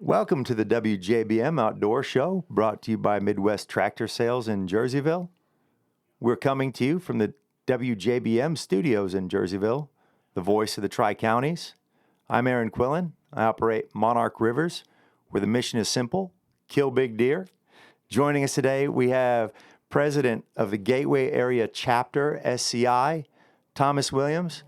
Welcome to the WJBM Outdoor Show, brought to you by Midwest Tractor Sales in Jerseyville. We're coming to you from the WJBM studios in Jerseyville, the voice of the Tri-Counties. I'm Aaron Quillan. I operate Monarch Rivers, where the mission is simple: kill big deer. Joining us today, we have President of the Gateway Area Chapter, SCI, Thomas Williams.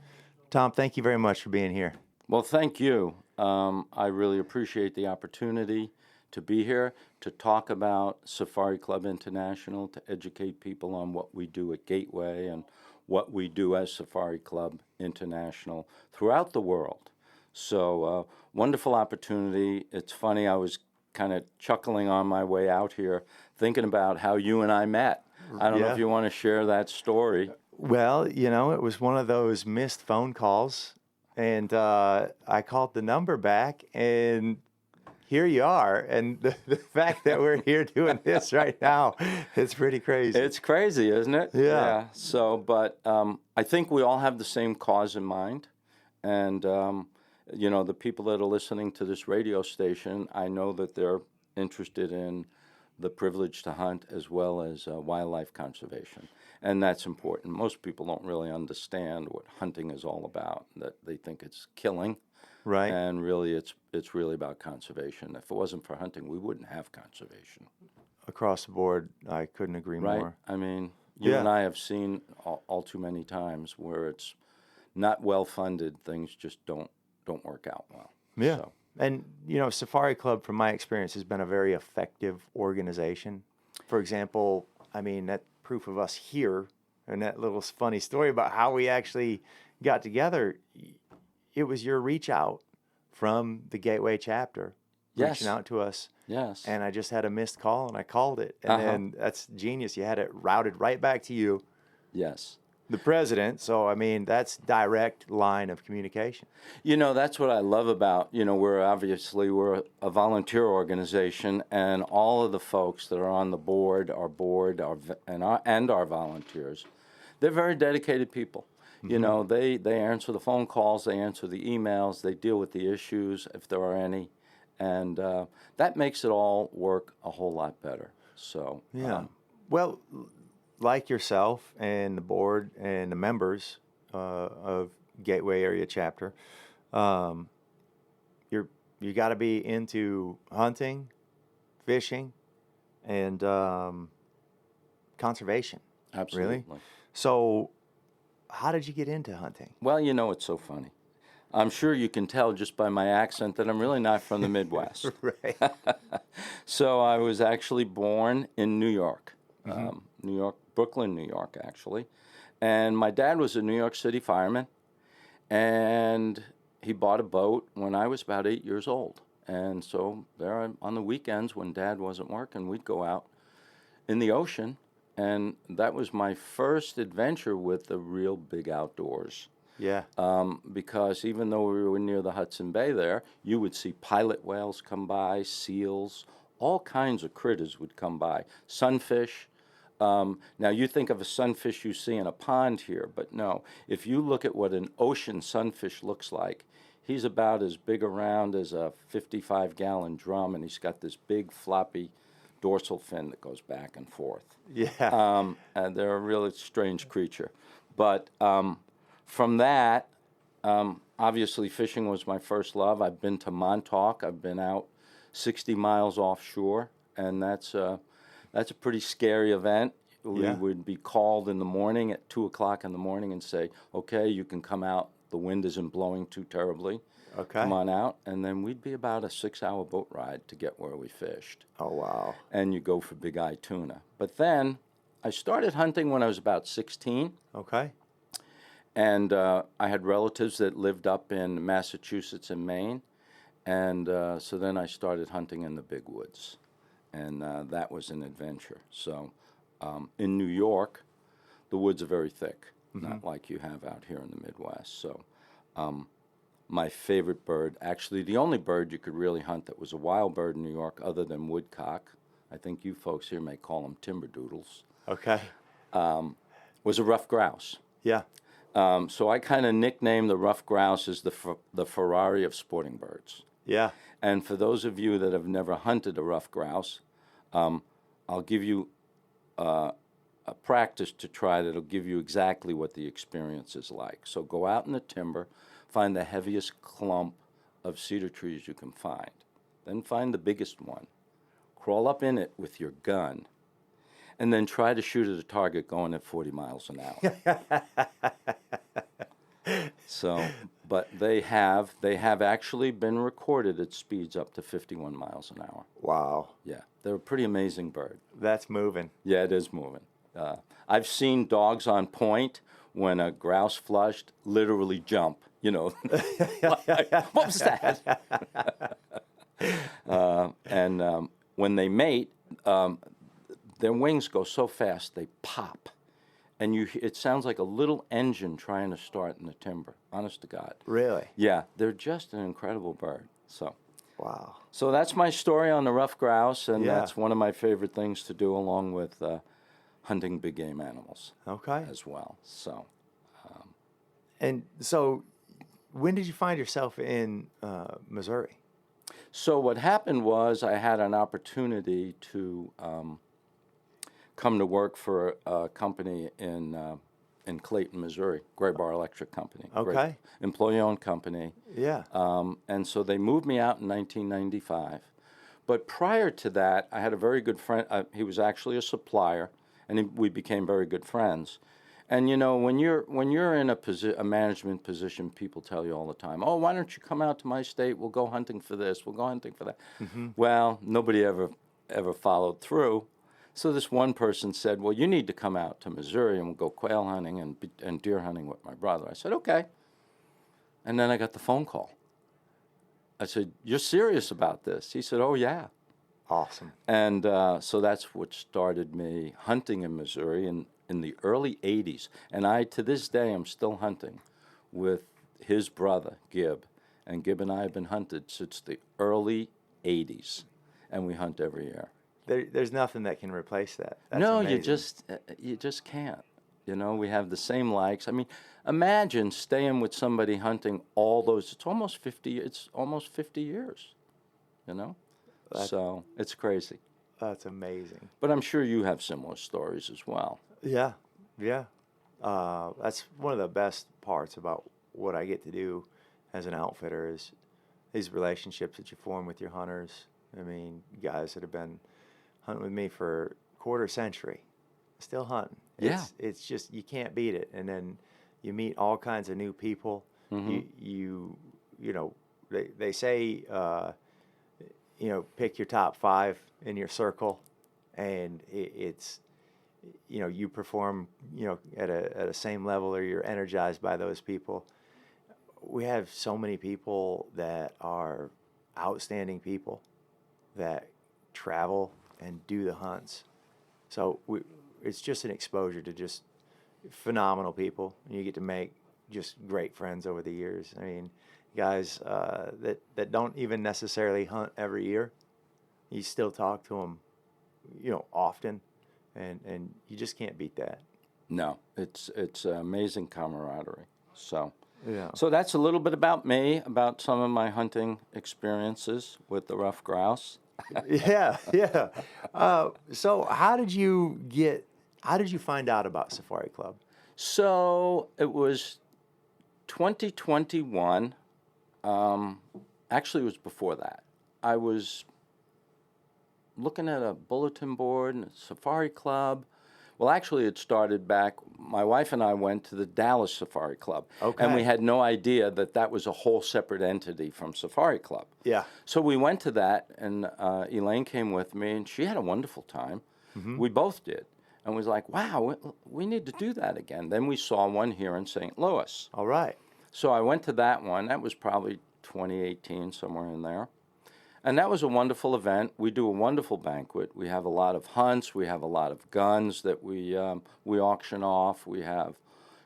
Tom, thank you very much for being here. Well, thank you. I really appreciate the opportunity to be here to talk about Safari Club International, to educate people on what we do at Gateway and what we do as Safari Club International throughout the world. So, wonderful opportunity. It's funny, I was kind of chuckling on my way out here, thinking about how you and I met. I don't know if you want to share that story. Well, it was one of those missed phone calls. And I called the number back, and here you are. And the fact that we're here doing this right now, it's pretty crazy. It's crazy, isn't it? Yeah. So, but I think we all have the same cause in mind. And, the people that are listening to this radio station, I know that they're interested in the privilege to hunt as well as wildlife conservation. And that's important. Most people don't really understand what hunting is all about, that they think it's killing. Right. And really, it's really about conservation. If it wasn't for hunting, we wouldn't have conservation. Across the board, I couldn't agree more. Right? I mean, you and I have seen all too many times where it's not well-funded, things just don't work out well. Yeah. So. And, Safari Club, from my experience, has been a very effective organization. For example, that proof of us here and that little funny story about how we actually got together, it was your reach out from the Gateway chapter reaching out to us. Yes. And I just had a missed call and I called it. And then that's genius. You had it routed right back to you. Yes. The president. So, that's direct line of communication. That's what I love about, we're a volunteer organization, and all of the folks that are on the board, and our volunteers, they're very dedicated people. Mm-hmm. They answer the phone calls, they answer the emails, they deal with the issues if there are any, and that makes it all work a whole lot better. So well, like yourself and the board and the members of Gateway Area Chapter, you got to be into hunting, fishing, and conservation. Absolutely. Really? So, how did you get into hunting? Well, it's so funny. I'm sure you can tell just by my accent that I'm really not from the Midwest. Right. So I was actually born in New York, Brooklyn, New York, actually. And my dad was a New York City fireman, and he bought a boat when I was about 8 years old. And so there on the weekends when Dad wasn't working, we'd go out in the ocean, and that was my first adventure with the real big outdoors. Yeah. Because even though we were near the Hudson Bay there, you would see pilot whales come by, seals, all kinds of critters would come by, sunfish. Now, you think of a sunfish you see in a pond here, but no. If you look at what an ocean sunfish looks like, he's about as big around as a 55-gallon drum, and he's got this big floppy dorsal fin that goes back and forth. Yeah. And they're a really strange creature. But from that, obviously fishing was my first love. I've been to Montauk. I've been out 60 miles offshore, and that's a pretty scary event. We would be called in the morning at 2 o'clock in the morning and say, okay, you can come out. The wind isn't blowing too terribly. Okay. Come on out. And then we'd be about a 6-hour boat ride to get where we fished. Oh, wow. And you go for big-eye tuna. But then I started hunting when I was about 16. Okay. And I had relatives that lived up in Massachusetts and Maine. And so then I started hunting in the big woods. And that was an adventure. So in New York, the woods are very thick, not like you have out here in the Midwest. So my favorite bird, actually the only bird you could really hunt that was a wild bird in New York other than woodcock, I think you folks here may call them timberdoodles, Okay. Was a ruffed grouse. Yeah. So I kind of nicknamed the ruffed grouse as the Ferrari of sporting birds. Yeah. And for those of you that have never hunted a ruffed grouse, I'll give you a practice to try that'll give you exactly what the experience is like. So go out in the timber, find the heaviest clump of cedar trees you can find. Then find the biggest one. Crawl up in it with your gun, and then try to shoot at a target going at 40 miles an hour. So, but they have actually been recorded at speeds up to 51 miles an hour. Wow. Yeah, they're a pretty amazing bird. That's moving. Yeah, it is moving. I've seen dogs on point when a grouse flushed literally jump. You know, like, what was that? And when they mate, their wings go so fast they pop, and it sounds like a little engine trying to start in the timber. Honest to God. Really? Yeah, they're just an incredible bird. So. Wow. So that's my story on the ruffed grouse, and Yeah. that's one of my favorite things to do, along with hunting big game animals Okay. as well. So. And so, when did you find yourself in Missouri? So what happened was I had an opportunity to come to work for a company in Clayton, Missouri, Gray Bar Electric Company. Okay. Great employee-owned company. Yeah. And so they moved me out in 1995. But prior to that, I had a very good friend. He was actually a supplier, and we became very good friends. And you know, when you're in a management position, people tell you all the time, "Oh, why don't you come out to my state? We'll go hunting for this. We'll go hunting for that." Mm-hmm. Well, nobody ever followed through. So this one person said, "Well, you need to come out to Missouri, and we'll go quail hunting and deer hunting with my brother." I said, "Okay." And then I got the phone call. I said, "You're serious about this?" He said, "Oh, yeah." Awesome. And so that's what started me hunting in Missouri in the early 80s. And to this day, I'm still hunting with his brother, Gib. And Gib and I have been hunted since the early 80s. And we hunt every year. There's nothing that can replace that. That's No, amazing. you just can't. You know, we have the same likes. I mean, imagine staying with somebody hunting all those. It's almost 50 years. You know, so it's crazy. That's amazing. But I'm sure you have similar stories as well. Yeah, yeah. That's one of the best parts about what I get to do as an outfitter is these relationships that you form with your hunters. I mean, guys that have been hunting with me for a quarter century, still hunting. Yeah. It's just, you can't beat it. And then you meet all kinds of new people. Mm-hmm. You know, they say, you know, pick your top 5 in your circle, and it's, you know, you perform, you know, at a same level, or you're energized by those people. We have so many people that are outstanding people that travel and do the hunts. So it's just an exposure to just phenomenal people, and you get to make just great friends over the years. I mean, guys that don't even necessarily hunt every year, you still talk to them, you know, often, and you just can't beat that. No, it's amazing camaraderie. So, Yeah. so that's a little bit about me, about some of my hunting experiences with the ruffed grouse. Yeah, yeah. So how did you find out about Safari Club? So it was 2021. Actually, it was before that. I was looking at a bulletin board and a Safari Club. Well, actually, it started back. My wife and I went to the Dallas Safari Club, Okay. and we had no idea that was a whole separate entity from Safari Club. Yeah. So we went to that, and Elaine came with me, and she had a wonderful time. Mm-hmm. We both did, and was like, "Wow, we need to do that again." Then we saw one here in St. Louis. All right. So I went to that one. That was probably 2018, somewhere in there. And that was a wonderful event. We do a wonderful banquet. We have a lot of hunts. We have a lot of guns that we auction off. We have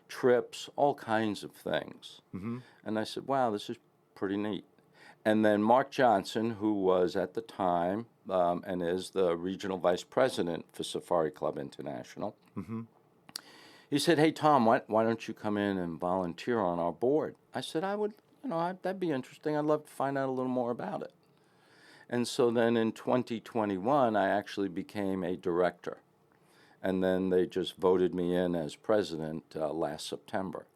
trips, all kinds of things. Mm-hmm. And I said, wow, this is pretty neat. And then Mark Johnson, who was at the time and is the regional vice president for Safari Club International, mm-hmm. He said, "Hey, Tom, why don't you come in and volunteer on our board?" I said, I would that'd be interesting. I'd love to find out a little more about it. And so then in 2021, I actually became a director. And then they just voted me in as president last September.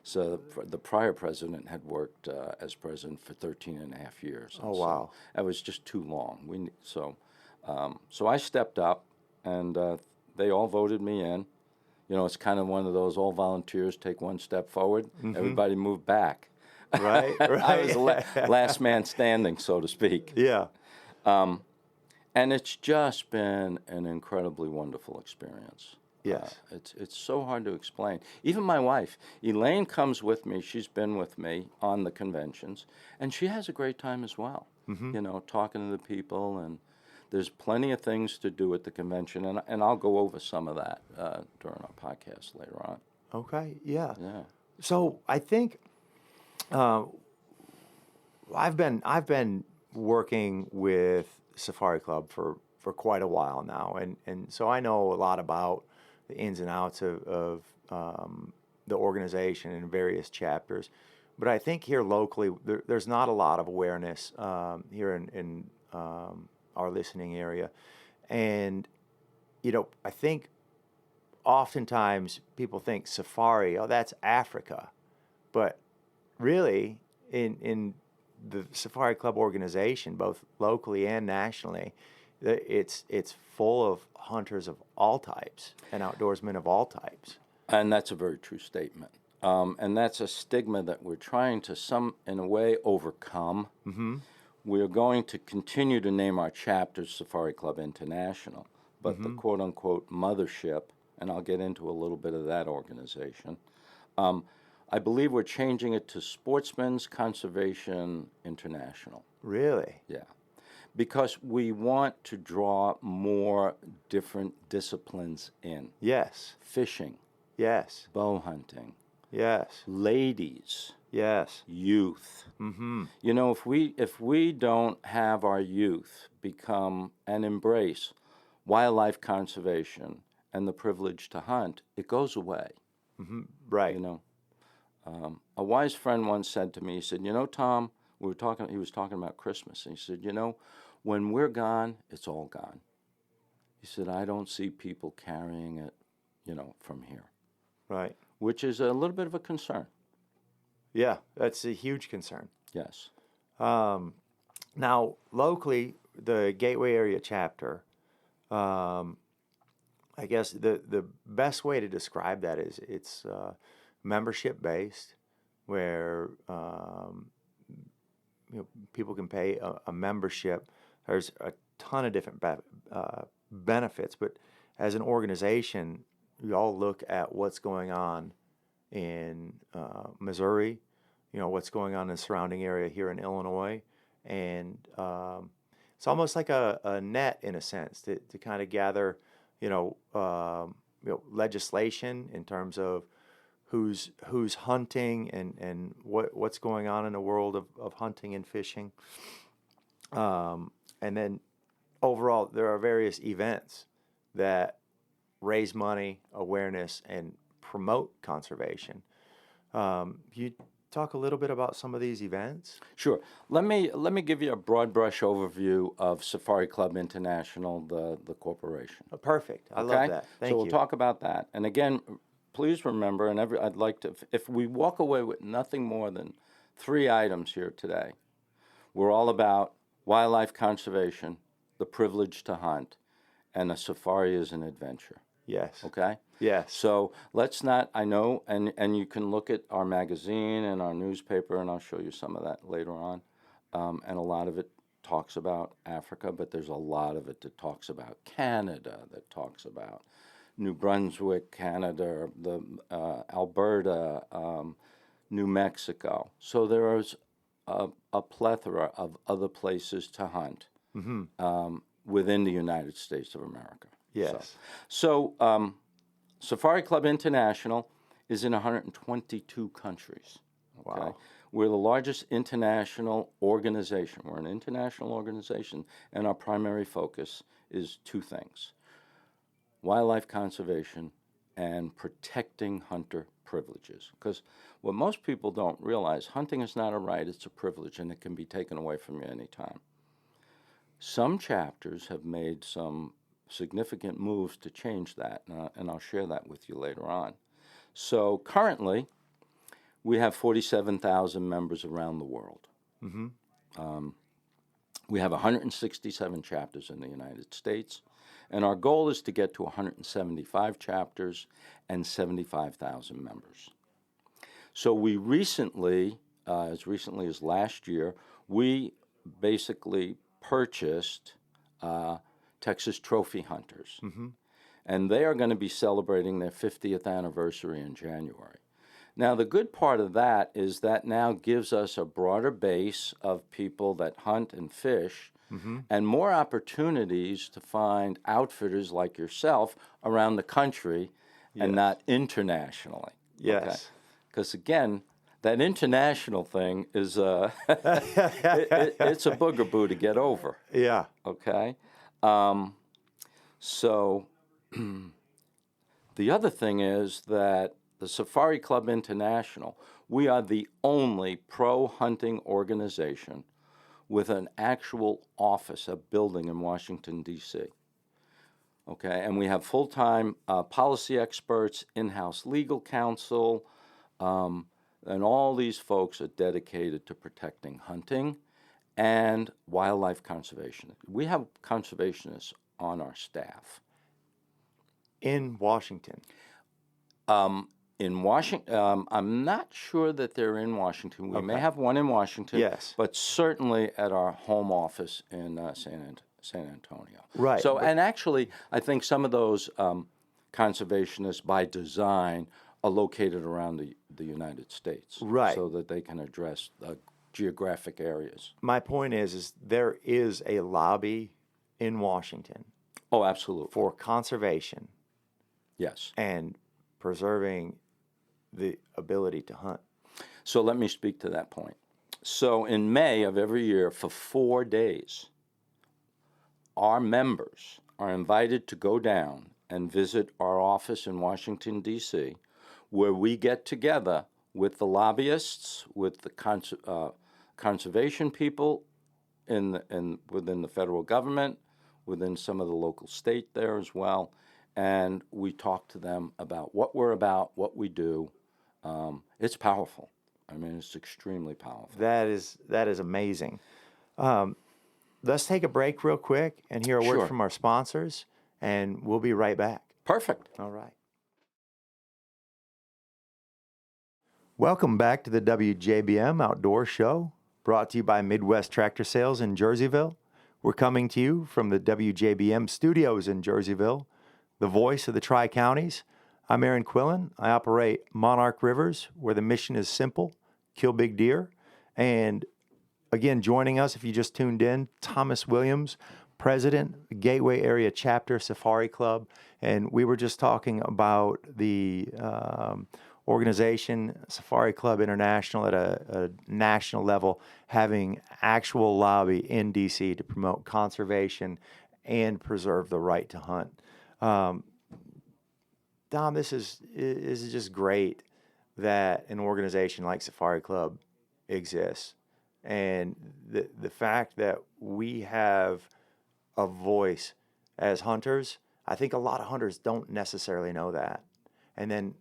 So the prior president had worked as president for 13 and a half years. Oh, wow. So that was just too long. So I stepped up, and they all voted me in. It's kind of one of those all volunteers take one step forward. Mm-hmm. Everybody moved back. Right, right. I was last man standing, so to speak. Yeah. And it's just been an incredibly wonderful experience. Yes. It's so hard to explain. Even my wife, Elaine, comes with me. She's been with me on the conventions, and she has a great time as well. Mm-hmm. Talking to the people, and there's plenty of things to do at the convention, and I'll go over some of that during our podcast later on. Okay. Yeah. Yeah. So I think I've been working with Safari Club for quite a while now, and so I know a lot about the ins and outs of the organization and various chapters. But I think here locally, there's not a lot of awareness here in our listening area. And, I think oftentimes people think safari, oh, that's Africa. But really, in the Safari Club organization, both locally and nationally, it's full of hunters of all types and outdoorsmen of all types. And that's a very true statement. And that's a stigma that we're trying to, in a way, overcome. Mm-hmm. We're going to continue to name our chapters Safari Club International, but the quote-unquote mothership, and I'll get into a little bit of that organization, I believe we're changing it to Sportsmen's Conservation International. Really? Yeah. Because we want to draw more different disciplines in. Yes. Fishing. Yes. Bow hunting. Yes. Ladies. Yes. Youth. Mm-hmm. If we don't have our youth become and embrace wildlife conservation and the privilege to hunt, it goes away. Mm-hmm. Right. A wise friend once said to me, he said, Tom, he was talking about Christmas, and he said, when we're gone, it's all gone. He said, I don't see people carrying it, from here. Right. Which is a little bit of a concern. Yeah, that's a huge concern. Yes. Now, locally, the Gateway Area chapter, I guess the best way to describe that is it's membership-based, where people can pay a membership. There's a ton of different benefits, but as an organization, we all look at what's going on in Missouri, what's going on in the surrounding area here in Illinois, and it's almost like a net in a sense to kind of gather, legislation in terms of who's hunting and what's going on in the world of hunting and fishing. And then overall, there are various events that raise money, awareness, and promote conservation. You talk a little bit about some of these events? Sure. Let me give you a broad brush overview of Safari Club International, the corporation. Oh, perfect. I love that. Thank you. So we'll talk about that. And again, please remember, and I'd like to, if we walk away with nothing more than 3 items here today, we're all about wildlife conservation, the privilege to hunt, and a safari is an adventure. Yes. Okay? Yes. So let's not, I know, and you can look at our magazine and our newspaper, and I'll show you some of that later on. And a lot of it talks about Africa, but there's a lot of it that talks about Canada, that talks about New Brunswick, Canada, the Alberta, New Mexico. So there is a plethora of other places to hunt within the United States of America. Yes. So Safari Club International is in 122 countries. Okay? Wow. We're the largest international organization. We're an international organization, and our primary focus is 2 things: wildlife conservation and protecting hunter privileges. Because what most people don't realize, hunting is not a right, it's a privilege, and it can be taken away from you anytime. Some chapters have made some significant moves to change that, and I'll share that with you later on. So currently, we have 47,000 members around the world. We have 167 chapters in the United States, and our goal is to get to 175 chapters and 75,000 members. So we recently, as recently as last year, we basically purchased Texas Trophy Hunters, and they are going to be celebrating their 50th anniversary in January. Now, the good part of that is that now gives us a broader base of people that hunt and fish and more opportunities to find outfitters like yourself around the country and not internationally. Yes. Because, again, that international thing is it's a boogaboo to get over. Yeah. Okay? So the other thing is that the Safari Club International, we are the only pro-hunting organization with an actual office, a building in Washington, D.C. Okay, and we have full-time policy experts, in-house legal counsel, and all these folks are dedicated to protecting hunting and wildlife conservation. We have conservationists on our staff. In Washington. In Washington, I'm not sure that they're in Washington. We may have one in Washington, Yes. but certainly at our home office in San Antonio. Right. So, and actually, I think some of those conservationists, by design, are located around the United States, Right. so that they can address geographic areas. My point is there is a lobby in Washington Oh, absolutely. for conservation Yes. and preserving the ability to hunt. So let me speak to that point. So in May of every year, for 4 days, our members are invited to go down and visit our office in Washington, D.C., where we get together with the lobbyists, with the conservation people within the federal government, within some of the local state there as well, and we talk to them about what we're about, what we do. It's powerful. I mean, it's extremely powerful. That is amazing. Let's take a break real quick and hear a word Sure. from our sponsors, and we'll be right back. Perfect. All right. Welcome back to the WJBM Outdoor Show, brought to you by Midwest Tractor Sales in Jerseyville. We're coming to you from the WJBM studios in Jerseyville, the voice of the Tri-Counties. I'm Aaron Quillan. I operate Monarch Rivers, where the mission is simple: kill big deer. And again, joining us, if you just tuned in, Thomas Williams, President, Gateway Area Chapter, Safari Club. And we were just talking about the organization, Safari Club International, at a national level, having actual lobby in D.C. to promote conservation and preserve the right to hunt. Dom, this is just great that an organization like Safari Club exists, and the fact that we have a voice as hunters. I think a lot of hunters don't necessarily know that, and then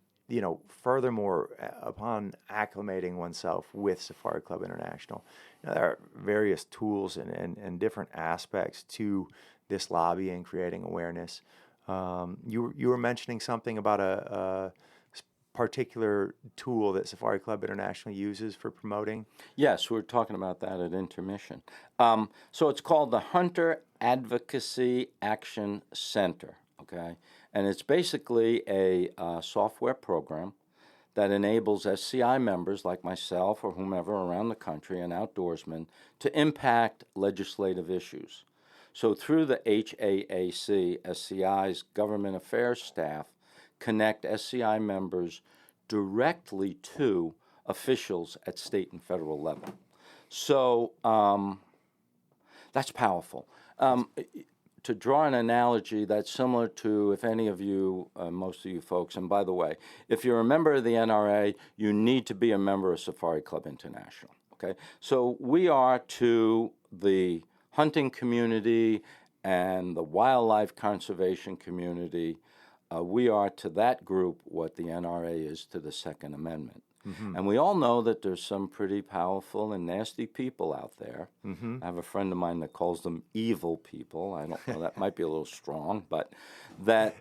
furthermore, upon acclimating oneself with Safari Club International, there are various tools and different aspects to this lobby and creating awareness. You were mentioning something about a particular tool that Safari Club International uses for promoting. Yes, we were talking about that at intermission. So it's called the Hunter Advocacy Action Center, okay? And it's basically a software program that enables SCI members like myself or whomever around the country and outdoorsmen to impact legislative issues. So through the HAAC, SCI's government affairs staff connect SCI members directly to officials at state and federal level. So that's powerful. to draw an analogy that's similar to, if any of you, most of you folks, and by the way, if you're a member of the NRA, you need to be a member of Safari Club International, okay? So we are to the hunting community and the wildlife conservation community, we are to that group what the NRA is to the Second Amendment. And we all know that there's some pretty powerful and nasty people out there. I have a friend of mine that calls them evil people. I don't know, that might be a little strong, but that,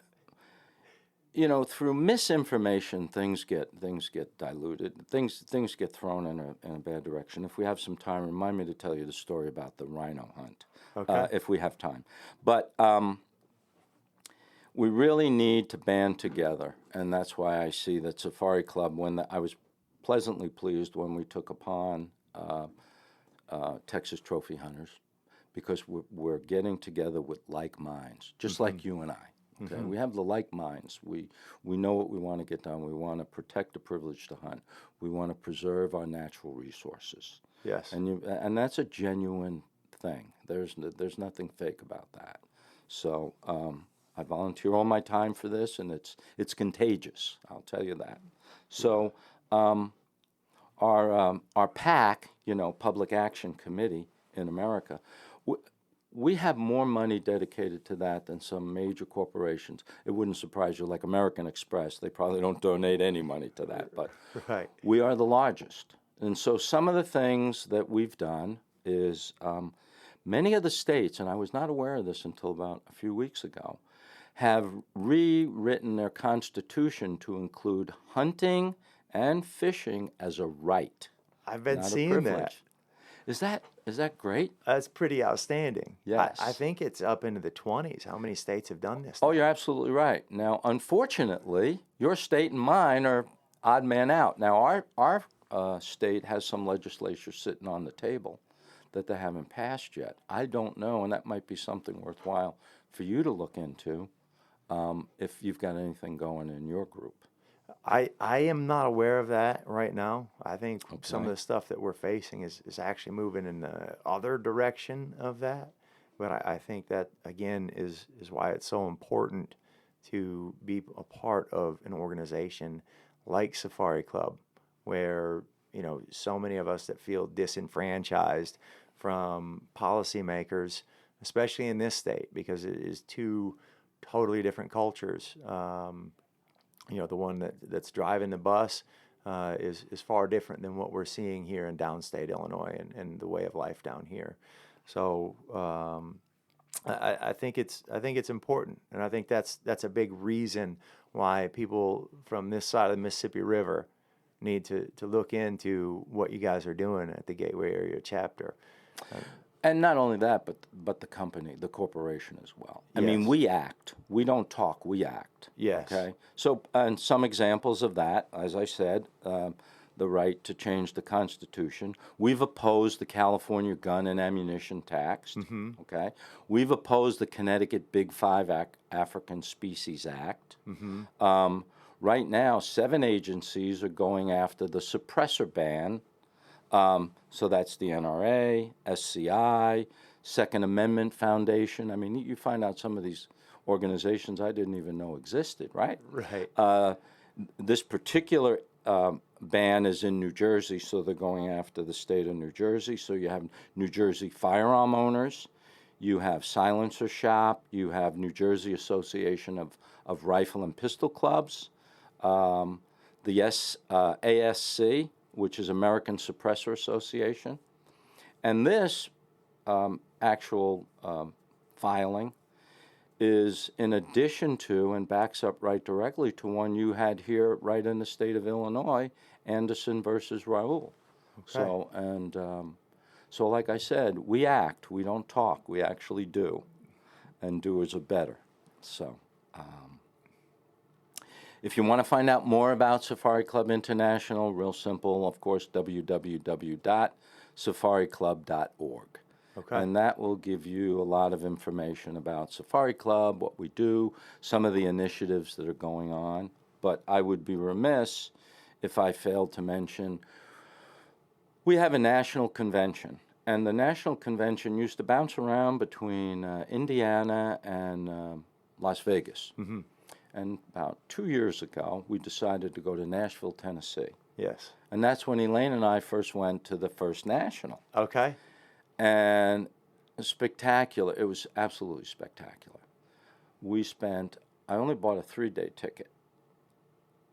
you know, through misinformation, things get diluted. Things get thrown in a bad direction. If we have some time, remind me to tell you the story about the rhino hunt, if we have time. But we really need to band together, and that's why I see that Safari Club, I was pleasantly pleased when we took upon Texas trophy hunters, because we're getting together with like minds, just like you and I. Okay, we have the like minds. We know what we want to get done. We want to protect the privilege to hunt. We want to preserve our natural resources. Yes. And that's a genuine thing. There's nothing fake about that. So I volunteer all my time for this, and it's contagious. I'll tell you that. So our PAC, you know, Public Action Committee in America, we have more money dedicated to that than some major corporations. It wouldn't surprise you, like American Express, they probably don't donate any money to that, but we are the largest. And so some of the things that we've done is many of the states, and I was not aware of this until about a few weeks ago, have rewritten their constitution to include hunting and fishing as a right. I've been not seeing a that. privilege. Is that great? That's pretty outstanding. Yes. I think it's up into the 20s. How many states have done this? Oh, you're absolutely right. Now, unfortunately, your state and mine are odd man out. Now, our state has some legislature sitting on the table that they haven't passed yet. I don't know, and that might be something worthwhile for you to look into if you've got anything going in your group. I am not aware of that right now. I think some of the stuff that we're facing is actually moving in the other direction of that. But I think that, again, is why it's so important to be a part of an organization like Safari Club, where, you know, so many of us that feel disenfranchised from policymakers, especially in this state, because it is two totally different cultures. You know, the one that's driving the bus is far different than what we're seeing here in downstate Illinois and the way of life down here. So I think it's important, and I think that's a big reason why people from this side of the Mississippi River need to look into what you guys are doing at the Gateway Area Chapter. And not only that, but the company, the corporation as well. I mean, we act. We don't talk, we act. Yes. Okay? So, and some examples of that, as I said, the right to change the Constitution. We've opposed the California gun and ammunition tax. Okay? We've opposed the Connecticut Big Five African Species Act. Right now, 7 agencies are going after the suppressor ban. So that's the NRA, SCI, Second Amendment Foundation. I mean, you find out some of these organizations I didn't even know existed, right? Right. This particular ban is in New Jersey, so they're going after the state of New Jersey. So you have New Jersey firearm owners, you have Silencer Shop, you have New Jersey Association of Rifle and Pistol Clubs, the ASC, which is American Suppressor Association. And this actual filing is in addition to and backs up right directly to one you had here right in the state of Illinois, Anderson versus Raoul. So, and so like I said, we act, we don't talk, we actually do, and doers are better. So if you want to find out more about Safari Club International, real simple, of course, www.safariclub.org. And that will give you a lot of information about Safari Club, what we do, some of the initiatives that are going on. But I would be remiss if I failed to mention we have a national convention, And the national convention used to bounce around between Indiana and Las Vegas. Mm-hmm. And about 2 years ago, we decided to go to Nashville, Tennessee. Yes. And that's when Elaine and I first went to the first national. Okay. And spectacular. It was absolutely spectacular. I only bought a 3-day ticket.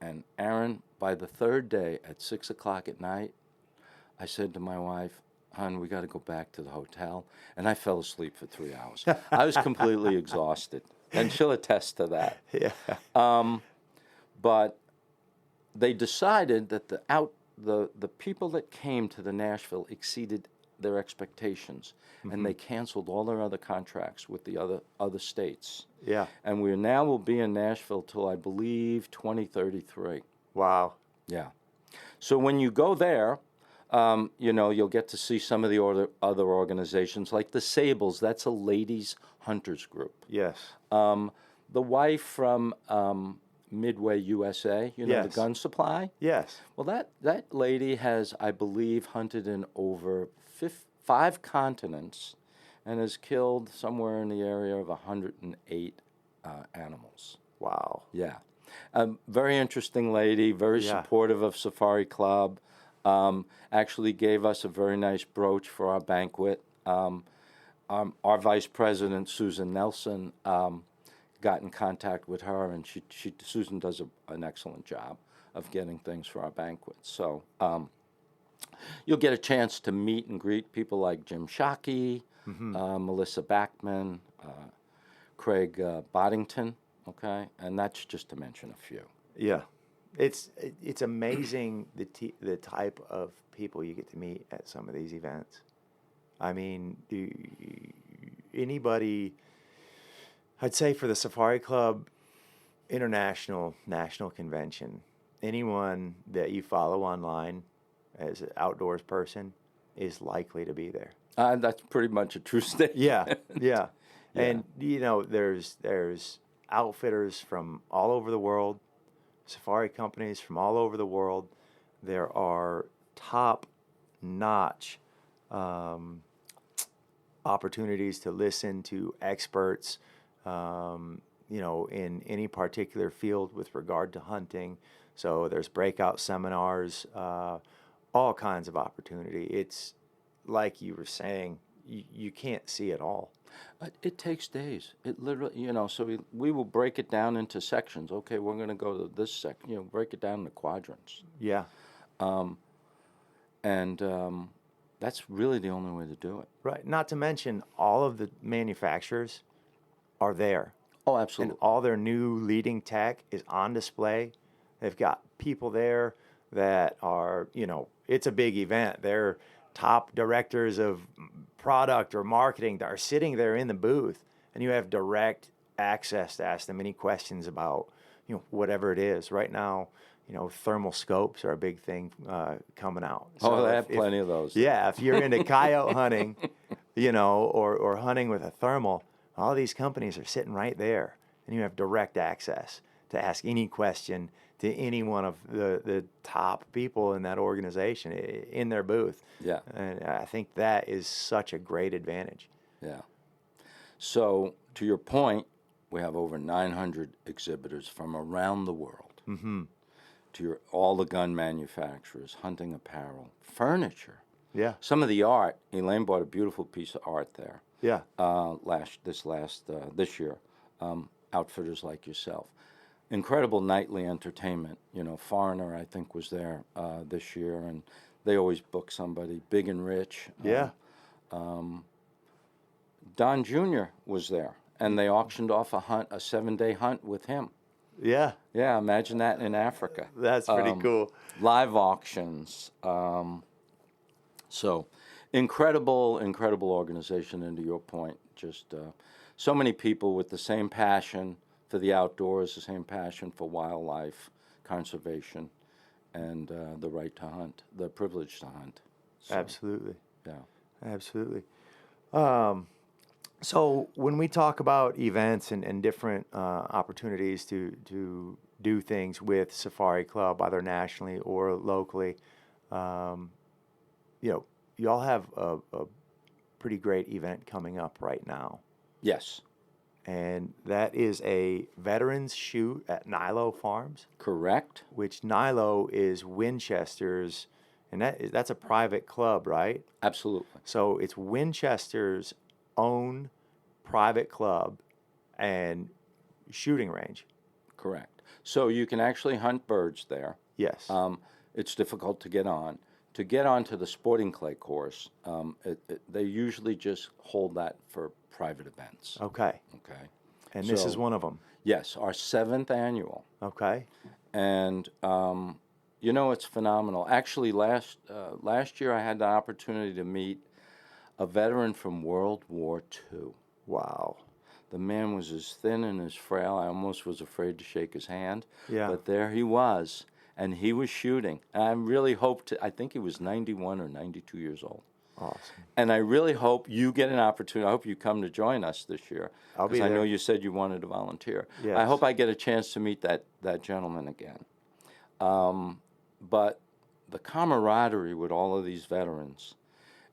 And Aaron, by the third day at 6 o'clock at night, I said to my wife, hon, we got to go back to the hotel. And I fell asleep for 3 hours. I was completely exhausted. And she'll attest to that. Yeah. But they decided that the people that came to the Nashville exceeded their expectations, and they canceled all their other contracts with the other states. Yeah. And we now will be in Nashville till I believe 2033. Wow. Yeah. So when you go there, you'll get to see some of the other organizations like the Sables. That's a ladies hunters group. Yes. The wife from Midway USA, the Yes. gun supply. Yes. Well, that lady has, I believe, hunted in over 5 continents and has killed somewhere in the area of 108 animals. Wow. Yeah. Very interesting lady, very Yeah. supportive of Safari Club. Actually gave us a very nice brooch for our banquet. Our vice president, Susan Nelson, got in contact with her, and Susan does an excellent job of getting things for our banquets. So you'll get a chance to meet and greet people like Jim Shockey, Melissa Backman, Craig Boddington, okay? And that's just to mention a few. Yeah. It's amazing the type of people you get to meet at some of these events. I mean, anybody, I'd say for the Safari Club International National Convention, anyone that you follow online as an outdoors person is likely to be there. That's pretty much a true statement. Yeah, yeah. Yeah. And, there's outfitters from all over the world, safari companies from all over the world. There are top-notch opportunities to listen to experts, in any particular field with regard to hunting. So there's breakout seminars, all kinds of opportunity. It's like you were saying, you can't see it all. It takes days. It literally, so we will break it down into sections. Okay, we're going to go to this section, break it down into quadrants. Yeah. That's really the only way to do it. Right. Not to mention all of the manufacturers are there. Oh, absolutely. And all their new leading tech is on display. They've got people there that are, it's a big event. They're top directors of product or marketing that are sitting there in the booth, and you have direct access to ask them any questions about, whatever it is. Right now, thermal scopes are a big thing coming out. So they have plenty of those. Yeah, if you're into coyote hunting, or hunting with a thermal, all these companies are sitting right there, and you have direct access to ask any question to any one of the top people in that organization in their booth. Yeah. And I think that is such a great advantage. Yeah. So, to your point, we have over 900 exhibitors from around the world. Mm-hmm. All the gun manufacturers, hunting apparel, furniture. Yeah. Some of the art. Elaine bought a beautiful piece of art there. Yeah. This year. Outfitters like yourself. Incredible nightly entertainment. Foreigner, I think, was there this year, and they always book somebody big and rich. Yeah. Don Jr. was there, and they auctioned off a 7-day hunt with him. Yeah. Yeah, imagine that in Africa. That's pretty cool. Live auctions. So, incredible organization, and to your point, just so many people with the same passion for the outdoors, the same passion for wildlife conservation, and the right to hunt, the privilege to hunt. So, Absolutely. Yeah. Absolutely. So when we talk about events and different opportunities to do things with Safari Club, either nationally or locally, y'all have a pretty great event coming up right now. Yes, And that is a veterans shoot at Nilo Farms, correct. which Nilo is Winchester's, and that's a private club, right? Absolutely. So it's Winchester's own private club and shooting range. Correct. So you can actually hunt birds there. Yes. It's difficult to get on. To get onto the sporting clay course, they usually just hold that for private events. Okay. Okay. And this is So- one of them. Yes, our 7th annual. Okay. And it's phenomenal. Actually, last year I had the opportunity to meet a veteran from World War II. Wow. The man was as thin and as frail, I almost was afraid to shake his hand. Yeah. But there he was, and he was shooting. And I really I think he was 91 or 92 years old. Awesome. And I really hope you get an opportunity. I hope you come to join us this year. I'll be Because I know there. you said you wanted to volunteer. I Yes. hope I get a chance to meet that gentleman again. But the camaraderie with all of these veterans,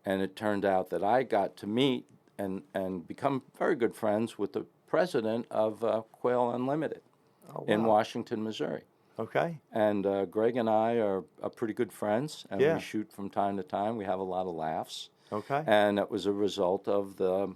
and it turned out that I got to meet and become very good friends with the president of Quail Unlimited in wow. Washington, Missouri. Okay. And Greg and I are pretty good friends, and Yeah. we shoot from time to time. We have a lot of laughs. Okay. And it was a result of the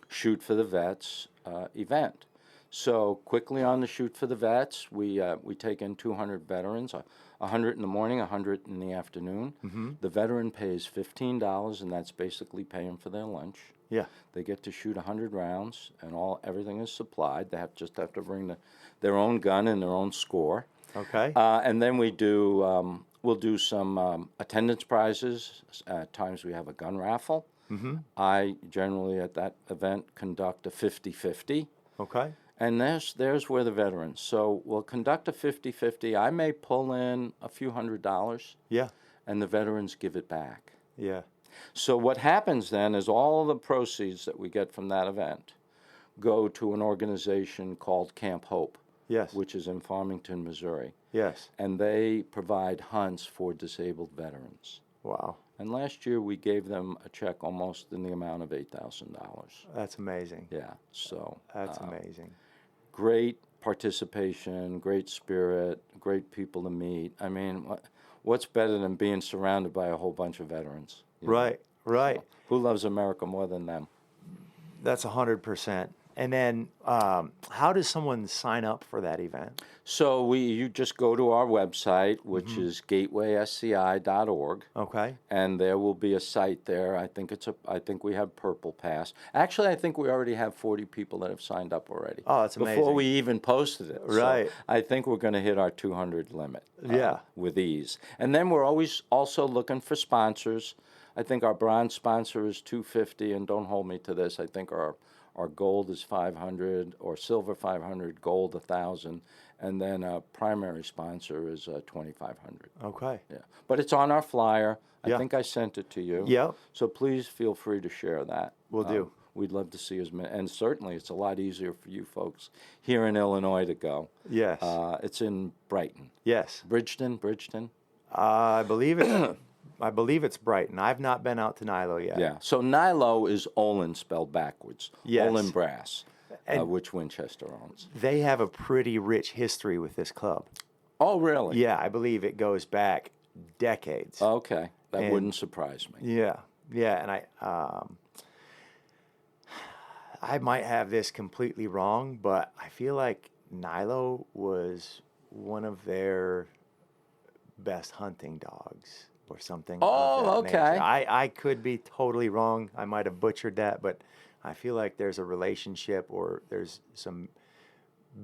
Shoot for the Vets event. So quickly on the Shoot for the Vets, we take in 200 veterans, 100 in the morning, 100 in the afternoon. Mm-hmm. The veteran pays $15, and that's basically paying for their lunch. Yeah. They get to shoot 100 rounds, and everything is supplied. They just have to bring their own gun and their own score. Okay. And then we'll do some attendance prizes. At times we have a gun raffle. Mm-hmm. I generally at that event conduct a 50-50. Okay. And there's where the veterans. So we'll conduct a 50-50. I may pull in a few $100s, Yeah. and the veterans give it back. Yeah. So what happens then is all the proceeds that we get from that event go to an organization called Camp Hope, Yes. which is in Farmington, Missouri. Yes. And they provide hunts for disabled veterans. Wow. And last year we gave them a check almost in the amount of $8,000. That's amazing. Yeah, so That's amazing. great participation, great spirit, great people to meet. I mean, what's better than being surrounded by a whole bunch of veterans? You know? Right. Right. So, who loves America more than them? That's 100%. And then, how does someone sign up for that event? So you just go to our website, which is gatewaysci.org. Okay. And there will be a site there. I think we have Purple Pass. Actually, I think we already have 40 people that have signed up already. Oh, that's amazing. Before we even posted it. Right. So I think we're going to hit our 200 limit. Yeah. With ease. And then we're always also looking for sponsors. I think our bronze sponsor is $250, and don't hold me to this. I think our gold is $500, or silver $500, gold $1,000, and then a primary sponsor is $2,500. Okay. Yeah, but it's on our flyer. I Yeah. think I sent it to you. Yep. So please feel free to share that. Will do. We'd love to see as many, and certainly it's a lot easier for you folks here in Illinois to go. Yes. It's in Brighton, Yes. Bridgeton. I believe it. I believe it's Brighton. I've not been out to Nilo yet. Yeah. So Nilo is Olin spelled backwards. Yes. Olin Brass, And- which Winchester owns. They have a pretty rich history with this club. Oh, really? Yeah, I believe it goes back decades. Okay. That And- wouldn't surprise me. Yeah, yeah, and I might have this completely wrong, but I feel like Nilo was one of their best hunting dogs or something. Oh, of that okay. nature. I could be totally wrong. I might have butchered that, but I feel like there's a relationship or there's some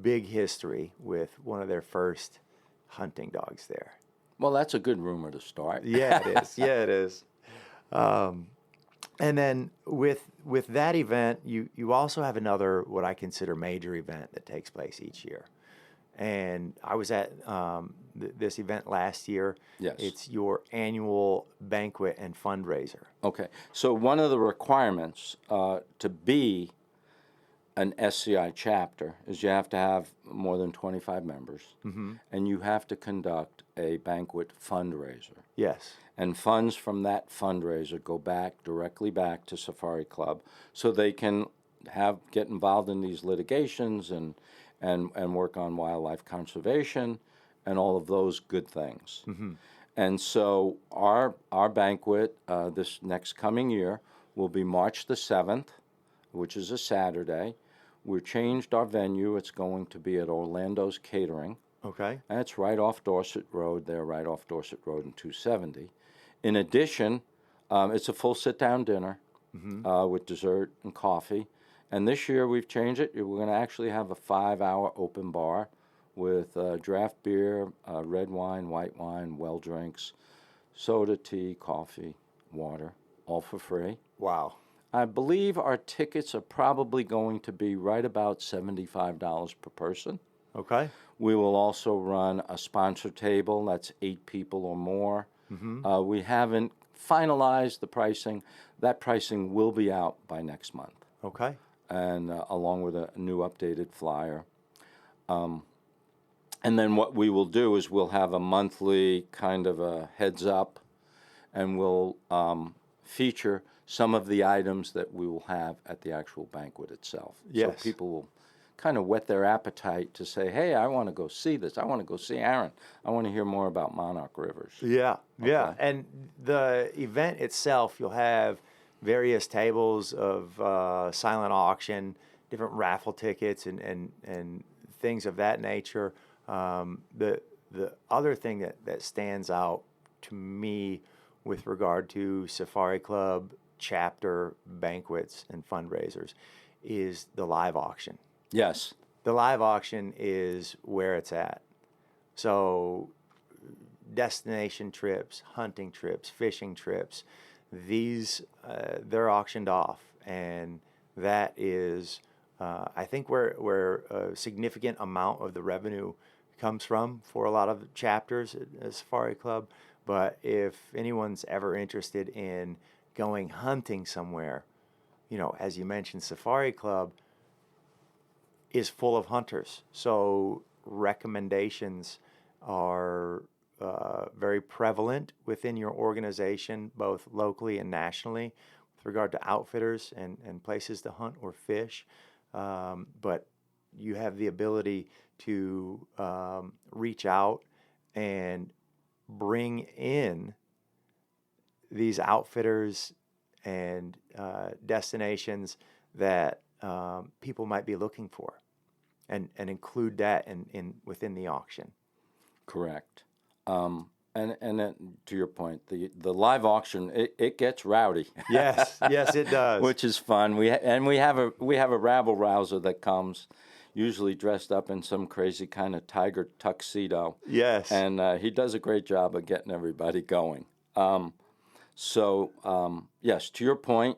big history with one of their first hunting dogs there. Well, that's a good rumor to start. Yeah, it is. Yeah, it is. And then with that event, you also have another what I consider major event that takes place each year. And I was at this event last year. Yes. It's your annual banquet and fundraiser. Okay. So one of the requirements to be an SCI chapter is you have to have more than 25 members, and you have to conduct a banquet fundraiser. Yes. And funds from that fundraiser go directly back to Safari Club, so they can get involved in these litigations and work on wildlife conservation and all of those good things. And so our banquet this next coming year will be March the 7th, which is a Saturday. We've changed our venue. It's going to be at Orlando's Catering. Okay. And it's right off Dorset Road there, right off Dorset Road and 270. In addition, it's a full sit-down dinner with dessert and coffee. And this year we've changed it. We're going to actually have a 5-hour open bar with draft beer, red wine, white wine, well drinks, soda, tea, coffee, water, all for free. Wow. I believe our tickets are probably going to be right about $75 per person. Okay. We will also run a sponsor table. That's 8 people or more. We haven't finalized the pricing. That pricing will be out by next month, Okay. and along with a new updated flyer. And then what we will do is we'll have a monthly kind of a heads up, and we'll feature some of the items that we will have at the actual banquet itself. Yes. So people will kind of whet their appetite to say, hey, I want to go see this. I want to go see Aaron. I want to hear more about monarch rivers. Yeah. Yeah. Okay. And the event itself, you'll have various tables of silent auction, different raffle tickets, and things of that nature. The other thing that stands out to me with regard to Safari Club chapter banquets and fundraisers is the live auction. Yes. The live auction is where it's at. So destination trips, hunting trips, fishing trips, these they're auctioned off, and that is I think where a significant amount of the revenue comes from for a lot of chapters at Safari Club. But if anyone's ever interested in going hunting somewhere, as you mentioned, Safari Club is full of hunters. So recommendations are very prevalent within your organization, both locally and nationally, with regard to outfitters and places to hunt or fish. But you have the ability to reach out and bring in these outfitters and destinations that people might be looking for, and include that in within the auction. Correct. And to your point, the live auction, it gets rowdy. Yes, yes, it does. Which is fun. We have a rabble rouser that comes, usually dressed up in some crazy kind of tiger tuxedo. Yes. And he does a great job of getting everybody going. Yes, to your point.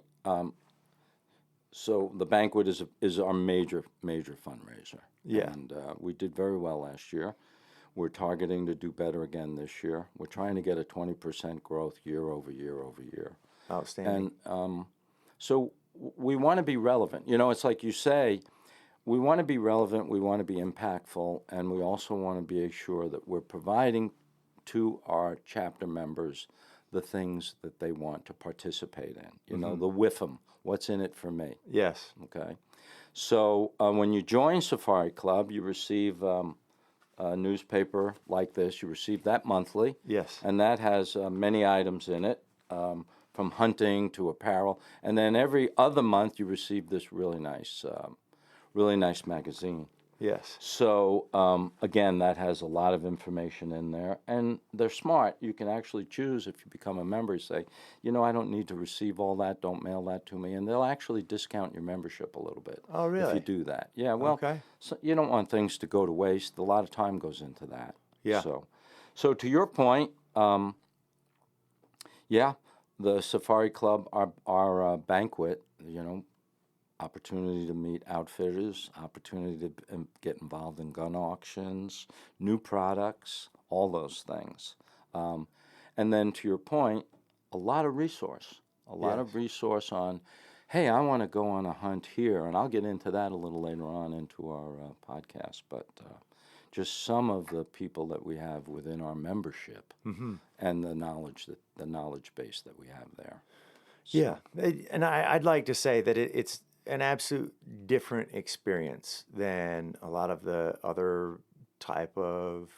So the banquet is our major fundraiser. Yeah. And we did very well last year. We're targeting to do better again this year. We're trying to get a 20% growth year over year over year. Outstanding. And so we want to be relevant. It's like you say, we want to be relevant, we want to be impactful, and we also want to be sure that we're providing to our chapter members the things that they want to participate in. The WIFM, what's in it for me? Yes. Okay. So when you join Safari Club, you receive a newspaper like this. You receive that monthly. Yes. And that has many items in it, from hunting to apparel. And then every other month you receive this really nice magazine. Yes. So again, that has a lot of information in there, and they're smart. You can actually choose, if you become a member, say, I don't need to receive all that. Don't mail that to me, and they'll actually discount your membership a little bit. Oh, really? If you do that, yeah. Well, Okay. so you don't want things to go to waste. A lot of time goes into that. Yeah. So to your point, yeah, the Safari Club, our banquet, opportunity to meet outfitters, opportunity to get involved in gun auctions, new products, all those things. And then to your point, a lot of resource on hey, I want to go on a hunt here, and I'll get into that a little later on into our podcast, but just some of the people that we have within our membership and the knowledge base that we have there. So, Yeah, and I'd like to say that it's an absolute different experience than a lot of the other type of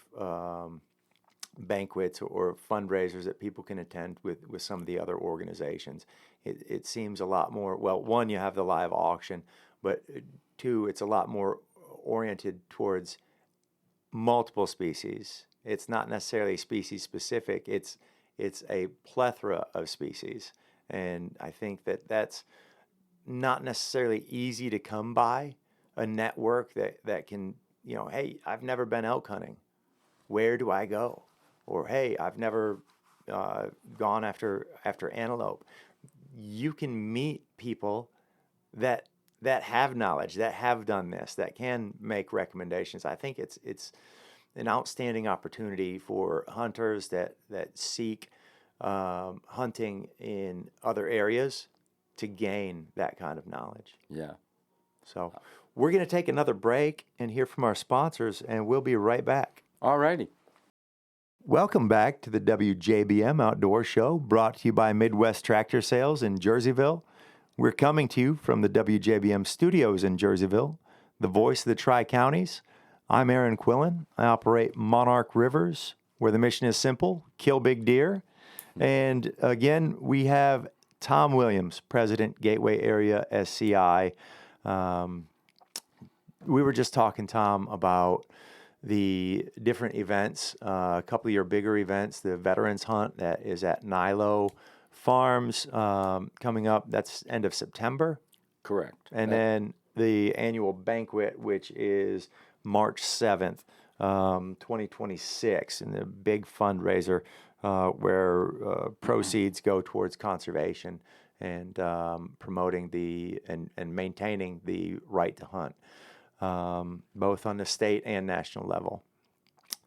banquets or fundraisers that people can attend with some of the other organizations. It seems a lot more, well, one, you have the live auction, but two, it's a lot more oriented towards multiple species. It's not necessarily species specific. It's a plethora of species, and I think that that's not necessarily easy to come by. A network that can, hey, I've never been elk hunting. Where do I go? Or hey, I've never gone after antelope. You can meet people that have knowledge, that have done this, that can make recommendations. I think it's an outstanding opportunity for hunters that seek hunting in other areas to gain that kind of knowledge. yeah. So we're going to take another break and hear from our sponsors, and we'll be right back. All righty. Welcome back to the WJBM Outdoor Show, brought to you by Midwest Tractor Sales in Jerseyville. We're coming to you from the WJBM studios in Jerseyville, the voice of the Tri-Counties. I'm Aaron Quillan. I operate Monarch Rivers, where the mission is simple: kill big deer. And again, we have Tom Williams, President, Gateway Area SCI. We were just talking, Tom, about the different events, a couple of your bigger events, the Veterans Hunt that is at Nilo Farms coming up. That's end of September. Correct. And then the annual banquet, which is March 7th, 2026, and the big fundraiser where proceeds go towards conservation and promoting and maintaining the right to hunt, both on the state and national level.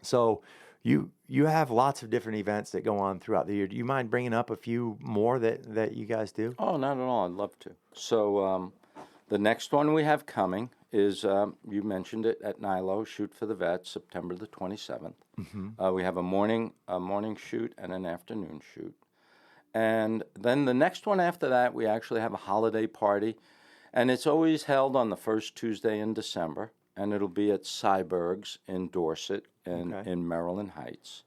So you have lots of different events that go on throughout the year. Do you mind bringing up a few more that you guys do? Oh, not at all. I'd love to. So the next one we have coming is, you mentioned it, at Nilo, Shoot for the Vets, September the 27th. We have a morning shoot and an afternoon shoot. And then the next one after that, we actually have a holiday party. And it's always held on the first Tuesday in December. And it'll be at Syberg's in Dorset and in Maryland Heights.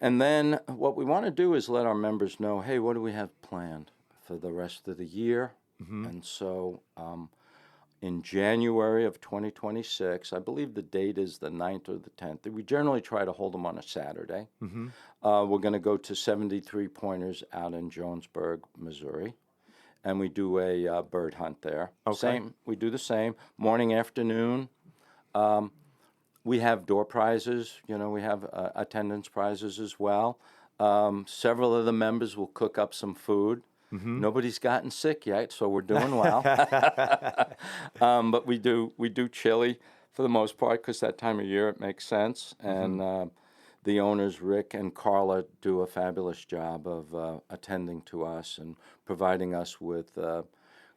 And then what we want to do is let our members know, hey, what do we have planned for the rest of the year? And so in January of 2026, I believe the date is the 9th or the 10th. We generally try to hold them on a Saturday. We're going to go to 73 Pointers out in Jonesburg, Missouri. And we do a bird hunt there. We do the same, morning, afternoon. We have door prizes. We have attendance prizes as well. Several of the members will cook up some food. Nobody's gotten sick yet, so we're doing well. But we do chili for the most part, because that time of year it makes sense. And the owners, Rick and Carla, do a fabulous job of attending to us and providing us with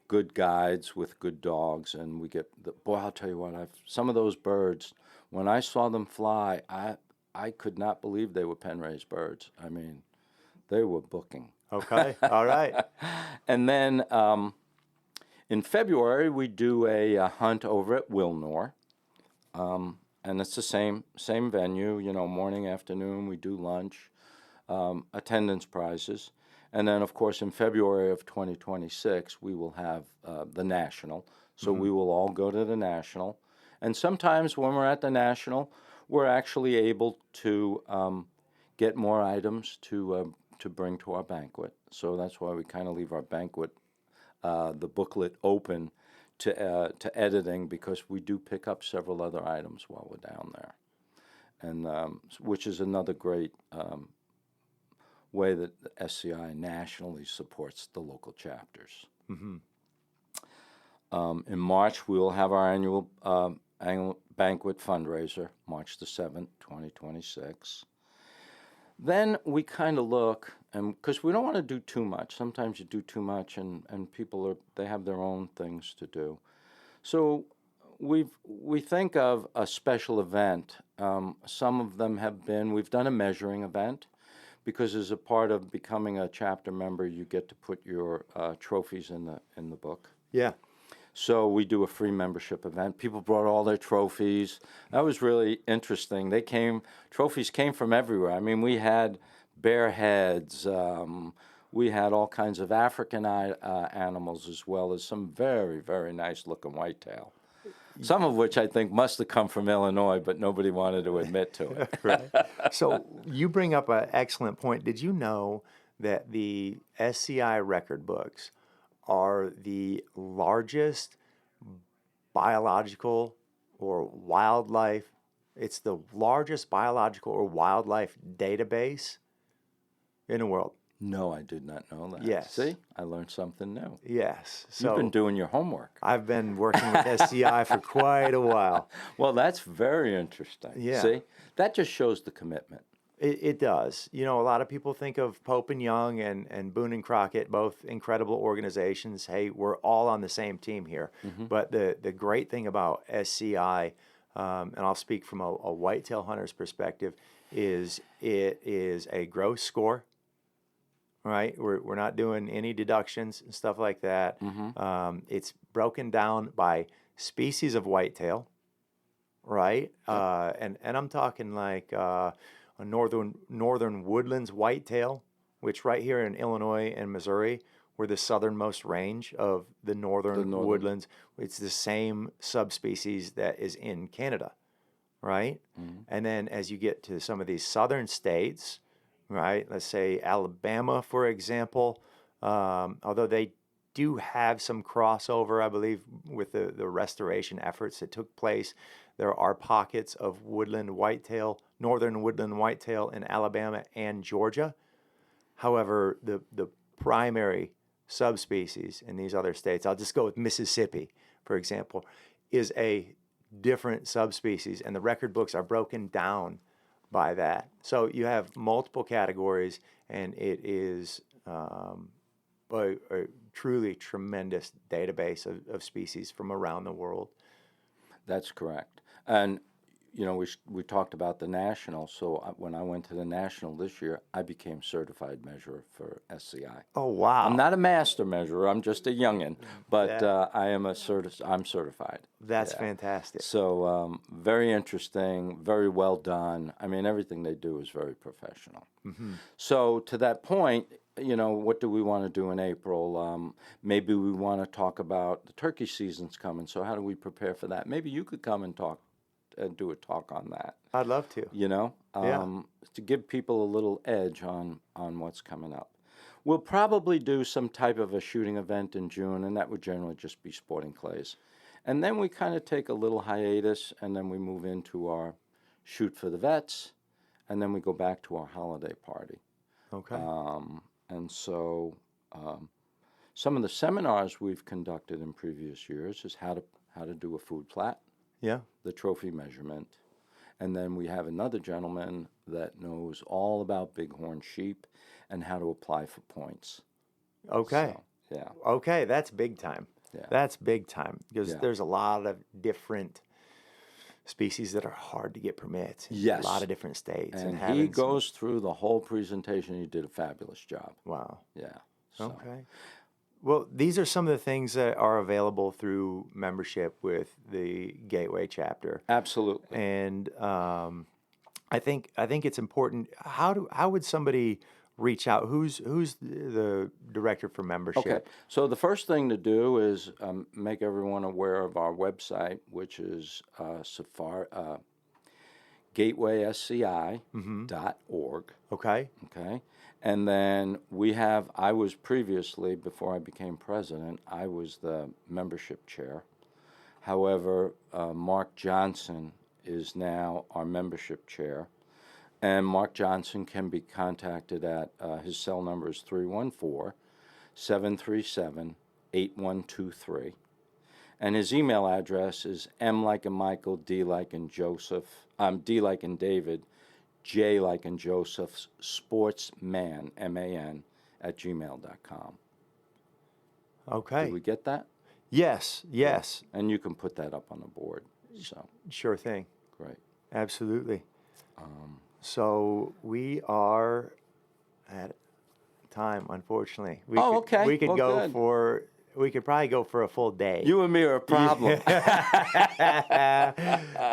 good guides with good dogs. And we get boy, I'll tell you what, some of those birds, when I saw them fly, I could not believe they were pen-raised birds. I mean, they were booking. Okay, all right. And then in February, we do a hunt over at Wilnor. And it's the same venue, morning, afternoon. We do lunch, attendance prizes. And then, of course, in February of 2026, we will have the National. So we will all go to the National. And sometimes when we're at the National, we're actually able to get more items to bring to our banquet. So that's why we kind of leave our banquet, the booklet, open to editing, because we do pick up several other items while we're down there, and which is another great way that the SCI nationally supports the local chapters. In March, we will have our annual banquet fundraiser, March the 7th, 2026. Then we kind of look, and because we don't want to do too much. Sometimes you do too much, and people they have their own things to do. So we think of a special event. Some of them have been. We've done a measuring event, because as a part of becoming a chapter member, you get to put your trophies in the book. Yeah. So we do a free membership event. People brought all their trophies. That was really interesting. Trophies came from everywhere. I mean, we had bear heads. We had all kinds of African animals, as well as some very, very nice looking whitetail. Some of which I think must have come from Illinois, but nobody wanted to admit to it. Right. So you bring up an excellent point. Did you know that the SCI record books are the largest biological or wildlife? It's the largest biological or wildlife database in the world. No, I did not know that. Yes. See, I learned something new. Yes. You've been doing your homework. I've been working with SCI for quite a while. Well, that's very interesting. Yeah. See, that just shows the commitment. It does. You know, a lot of people think of Pope and Young and Boone and Crockett, both incredible organizations. Hey, we're all on the same team here. Mm-hmm. But the great thing about SCI, and I'll speak from a whitetail hunter's perspective, is it is a gross score. Right, we're not doing any deductions and stuff like that. Mm-hmm. It's broken down by species of whitetail, right? And I'm talking like a northern woodlands whitetail, which right here in Illinois and Missouri, we're the southernmost range of the northern woodlands. It's the same subspecies that is in Canada, right? Mm-hmm. And then as you get to some of these southern states, right? Let's say Alabama, for example, although they do have some crossover, I believe, with the restoration efforts that took place. There are pockets of northern woodland whitetail in Alabama and Georgia. However, the primary subspecies in these other states, I'll just go with Mississippi, for example, is a different subspecies, and the record books are broken down by that. So you have multiple categories, and it is a truly tremendous database of species from around the world. That's correct. And, you know, we talked about the national. So when I went to the national this year, I became certified measurer for SCI. Oh, wow. I'm not a master measurer. I'm just a youngin', but I'm certified. That's fantastic. So very interesting, very well done. I mean, everything they do is very professional. Mm-hmm. So to that point, you know, what do we want to do in April? Maybe we want to talk about the turkey season's coming. So how do we prepare for that? Maybe you could come and do a talk on that. I'd love to. You know, to give people a little edge on what's coming up. We'll probably do some type of a shooting event in June, and that would generally just be sporting clays. And then we kind of take a little hiatus, and then we move into our shoot for the vets, and then we go back to our holiday party. Okay. And so some of the seminars we've conducted in previous years is how to do a food plat. Yeah. The trophy measurement. And then we have another gentleman that knows all about bighorn sheep and how to apply for points. Okay. So, yeah. Okay, that's big time. Yeah. That's big time because there's a lot of different species that are hard to get permits. Yes. A lot of different states. And he goes through the whole presentation. He did a fabulous job. Wow. Yeah. So. Okay. Well, these are some of the things that are available through membership with the Gateway chapter. Absolutely. And I think it's important. How would somebody reach out? Who's the director for membership? Okay. So the first thing to do is make everyone aware of our website, which is gatewaysci.org. Okay. Okay. And then I was previously, before I became president, I was the membership chair. However, Mark Johnson is now our membership chair. And Mark Johnson can be contacted at, his cell number is 314-737-8123. And his email address is M like in Michael, D like in Joseph, D like in David, J like in Joseph's, sportsman, M-A-N, @gmail.com. Okay. Did we get that? Yes. Yes. And you can put that up on the board. So, Sure thing. great. Absolutely. So we are at time, unfortunately. Okay. We could Well, go good. for. We could probably go for a full day. You and me are a problem.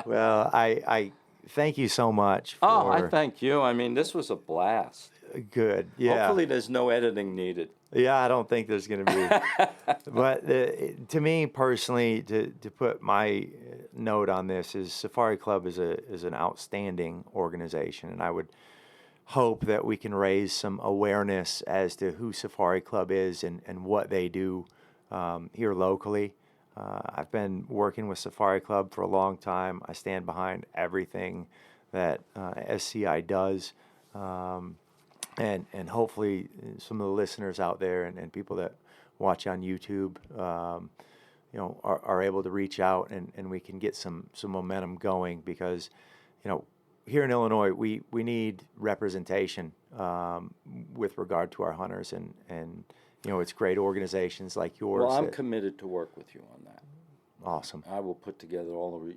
Well, I thank you so much for. Oh, I thank you. I mean, this was a blast. Good. Yeah. Hopefully there's no editing needed. Yeah, I don't think there's going to be. But to me personally, to put my note on this is Safari Club is an outstanding organization, and I would hope that we can raise some awareness as to who Safari Club is and what they do here locally. I've been working with Safari Club for a long time. I stand behind everything that SCI does. And hopefully some of the listeners out there and people that watch on YouTube, are able to reach out and we can get some momentum going because, here in Illinois, we need representation with regard to our hunters and it's great organizations like yours. Well, I'm committed to work with you on that. Awesome. I will put together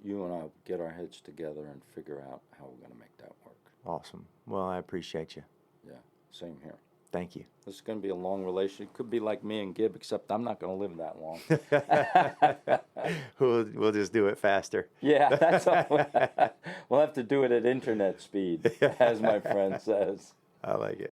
you and I will get our heads together and figure out how we're going to make that work. Awesome. Well, I appreciate you. Yeah, same here. Thank you. This is going to be a long relationship. It could be like me and Gib, except I'm not going to live that long. We'll just do it faster. Yeah, that's all. We'll have to do it at internet speed, as my friend says. I like it.